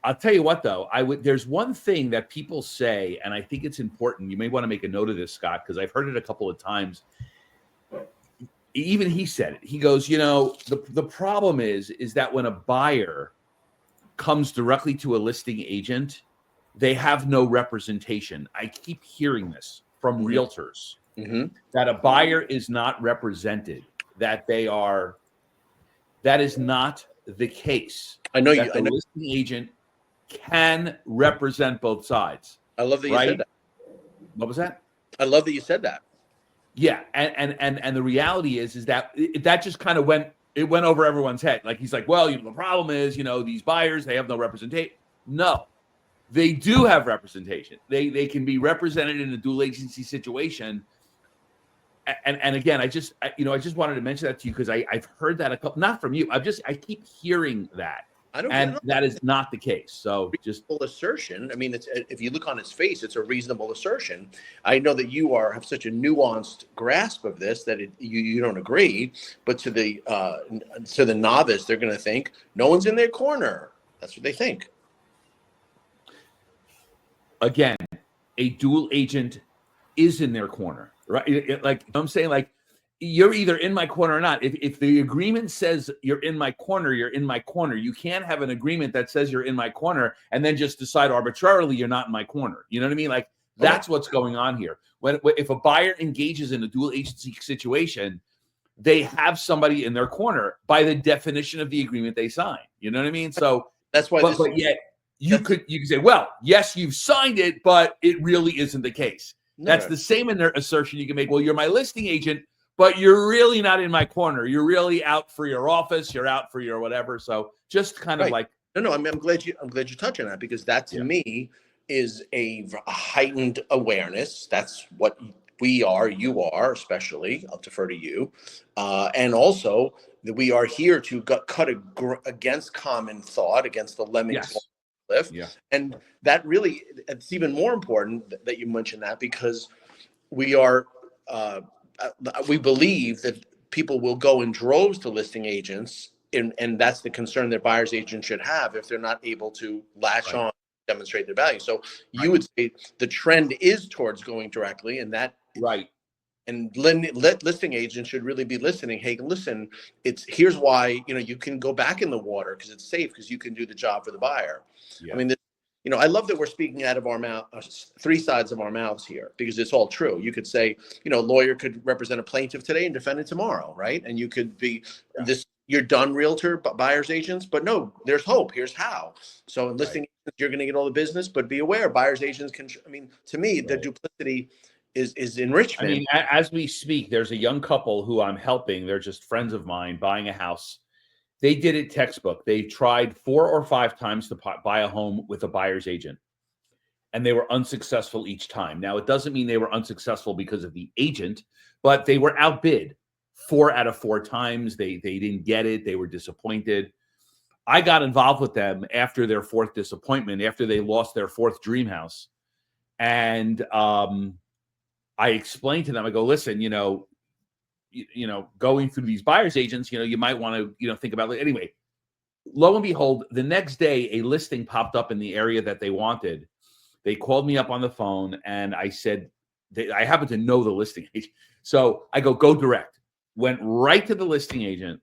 I'll tell you what, though, there's one thing that people say, and I think it's important. You may want to make a note of this, Scott, because I've heard it a couple of times. Even he said it. He goes, the problem is that when a buyer comes directly to a listing agent, they have no representation. I keep hearing this from realtors that a buyer is not represented, that is not the case. I know that the listing agent can represent both sides. I love that you said that. What was that? I love that you said that. Yeah, and the reality is that that just kind of went over everyone's head. Like he's like, well, the problem is, these buyers, they have no representation. No, they do have representation. They can be represented in a dual agency situation. And again, I just wanted to mention that to you because I've heard that not from you. I keep hearing that. That is not the case. So just assertion. I mean, if you look on its face, it's a reasonable assertion. I know that you have such a nuanced grasp of this that you don't agree, but to the novice, they're going to think no one's in their corner. That's what they think. Again, a dual agent is in their corner, right? I'm saying, like, you're either in my corner or not. If the agreement says you're in my corner, you're in my corner. You can't have an agreement that says you're in my corner and then just decide arbitrarily you're not in my corner. You know what I mean? Like, that's what's going on here. If a buyer engages in a dual agency situation, they have somebody in their corner by the definition of the agreement they sign. You know what I mean? So that's why. But yet you could say, well, yes, you've signed it, but it really isn't the case. That's the same in their assertion you can make. Well, you're my listing agent, but you're really not in my corner. You're really out for your office. You're out for your whatever. So just kind of like no. I'm glad you touch on that because that to me is a heightened awareness. That's what we are. You are, especially. I'll defer to you, and also that we are here to cut against common thought, against the lemmings. Cliff. Yeah. And that really, it's even more important that you mention that because we are. We believe that people will go in droves to listing agents, and that's the concern that buyer's agent should have if they're not able to latch on, demonstrate their value. So you would say the trend is towards going directly, and that And listing agents should really be listening. Hey, listen, here's why you can go back in the water because it's safe because you can do the job for the buyer. Yeah. I mean, I love that we're speaking out of our mouth, three sides of our mouths here, because it's all true. You could say, a lawyer could represent a plaintiff today and defend it tomorrow, right? And you could be you're done realtor, buyer's agents, but no, there's hope. Here's how. So in listing agents, you're going to get all the business, but be aware, buyer's agents can. To me, the duplicity is enrichment. I mean, as we speak, there's a young couple who I'm helping. They're just friends of mine buying a house. They did it textbook. They tried 4 or 5 times to buy a home with a buyer's agent, and they were unsuccessful each time. Now, it doesn't mean they were unsuccessful because of the agent, but they were outbid 4 out of 4 times. They didn't get it. They were disappointed. I got involved with them after their 4th disappointment, after they lost their 4th dream house. And I explained to them, I go, listen, going through these buyer's agents, you might want to, think about it. Anyway, lo and behold, the next day, a listing popped up in the area that they wanted. They called me up on the phone and I said, I happen to know the listing agent. So I go direct, went right to the listing agent.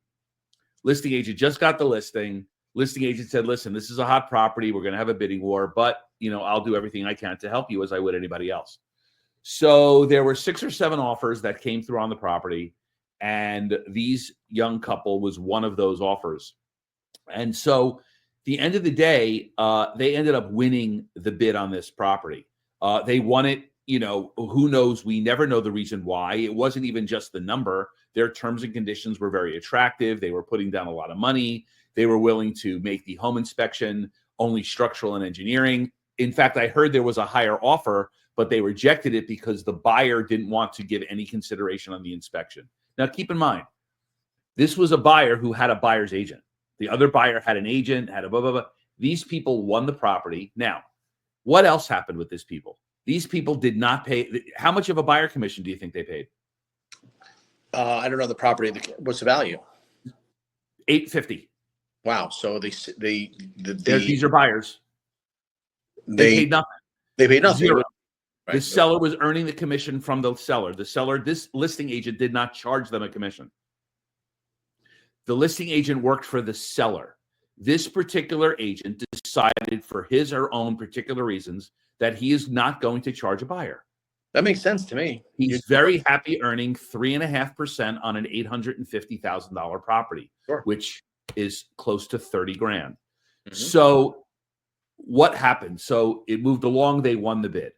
Listing agent just got the listing. Listing agent said, listen, this is a hot property. We're going to have a bidding war, but I'll do everything I can to help you as I would anybody else. So there were 6 or 7 offers that came through on the property. And these young couple was one of those offers. And so the end of the day, they ended up winning the bid on this property. They won it, who knows? We never know the reason why. It wasn't even just the number. Their terms and conditions were very attractive. They were putting down a lot of money. They were willing to make the home inspection only structural and engineering. In fact, I heard there was a higher offer, but they rejected it because the buyer didn't want to give any consideration on the inspection. Now, keep in mind, this was a buyer who had a buyer's agent. The other buyer had an agent, had a blah, blah, blah. These people won the property. Now, what else happened with these people? These people did not pay. How much of a buyer commission do you think they paid? I don't know the property. What's the value? $850. Wow. So these are buyers. They paid nothing. They paid nothing. Zero. Right. The seller was earning the commission from the seller. This listing agent did not charge them a commission. The listing agent worked for the seller. This particular agent decided for his or own particular reasons that he is not going to charge a buyer. That makes sense to me. He's very happy earning 3.5% on an $850,000 property, Sure. which is close to 30 grand. Mm-hmm. So what happened? So it moved along. They won the bid.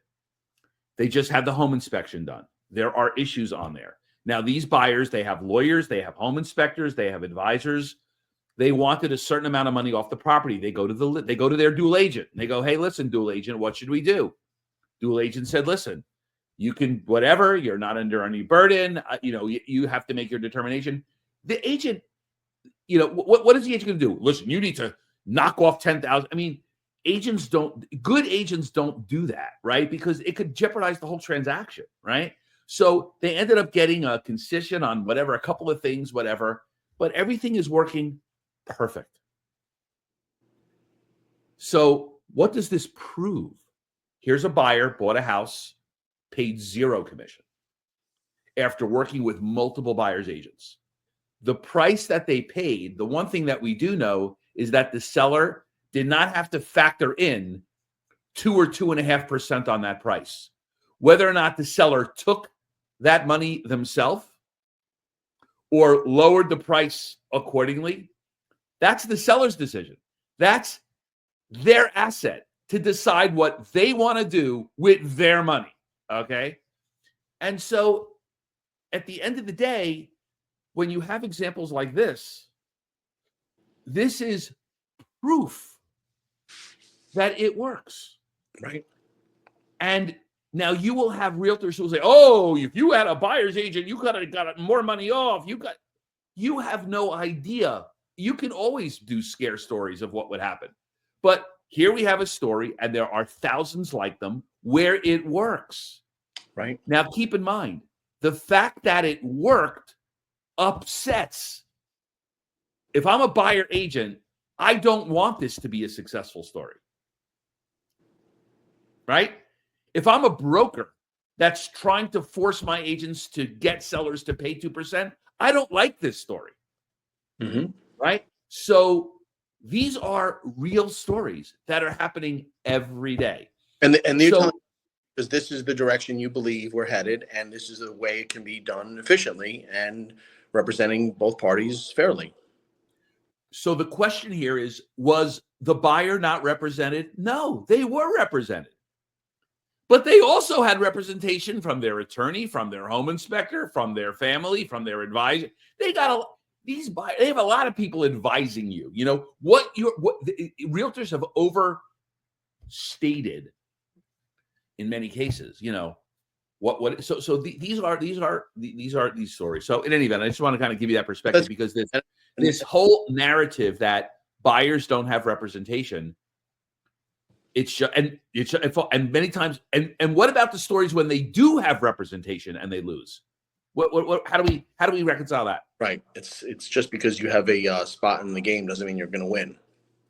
They just had the home inspection done. There are issues on there. Now, these buyers, they have lawyers, they have home inspectors, they have advisors. They wanted a certain amount of money off the property. They go to their dual agent. And they go, hey, listen, dual agent, what should we do? Dual agent said, listen, you can whatever. You're not under any burden. You have to make your determination. The agent, what is the agent going to do? Listen, you need to knock off 10,000. I mean, good agents don't do that, right? Because it could jeopardize the whole transaction, right? So they ended up getting a concession on whatever, a couple of things, whatever, but everything is working perfect. So what does this prove? Here's a buyer, bought a house, paid zero commission after working with multiple buyer's agents. The price that they paid, the one thing that we do know is that the seller did not have to factor in 2 or 2.5% on that price. Whether or not the seller took that money themselves or lowered the price accordingly, that's the seller's decision. That's their asset to decide what they want to do with their money, okay? And so at the end of the day, when you have examples like this is proof that it works. Right. And now you will have realtors who will say, oh, if you had a buyer's agent, you could have got more money off. You have no idea. You can always do scare stories of what would happen. But here we have a story, and there are thousands like them where it works. Right. Now, keep in mind, the fact that it worked upsets. If I'm a buyer agent, I don't want this to be a successful story. Right? If I'm a broker that's trying to force my agents to get sellers to pay 2%, I don't like this story. Mm-hmm. Right? So these are real stories that are happening every day. And because this is the direction you believe we're headed, and this is the way it can be done efficiently and representing both parties fairly. So the question here is, was the buyer not represented? No, they were represented. But they also had representation from their attorney, from their home inspector, from their family, from their advisor. They have a lot of people advising you. Realtors have overstated in many cases. These are these stories. So in any event, I just want to kind of give you that perspective, because this whole narrative that buyers don't have representation. And many times, and what about the stories when they do have representation and they lose? How do we reconcile that? Right. It's just because you have a spot in the game doesn't mean you're going to win.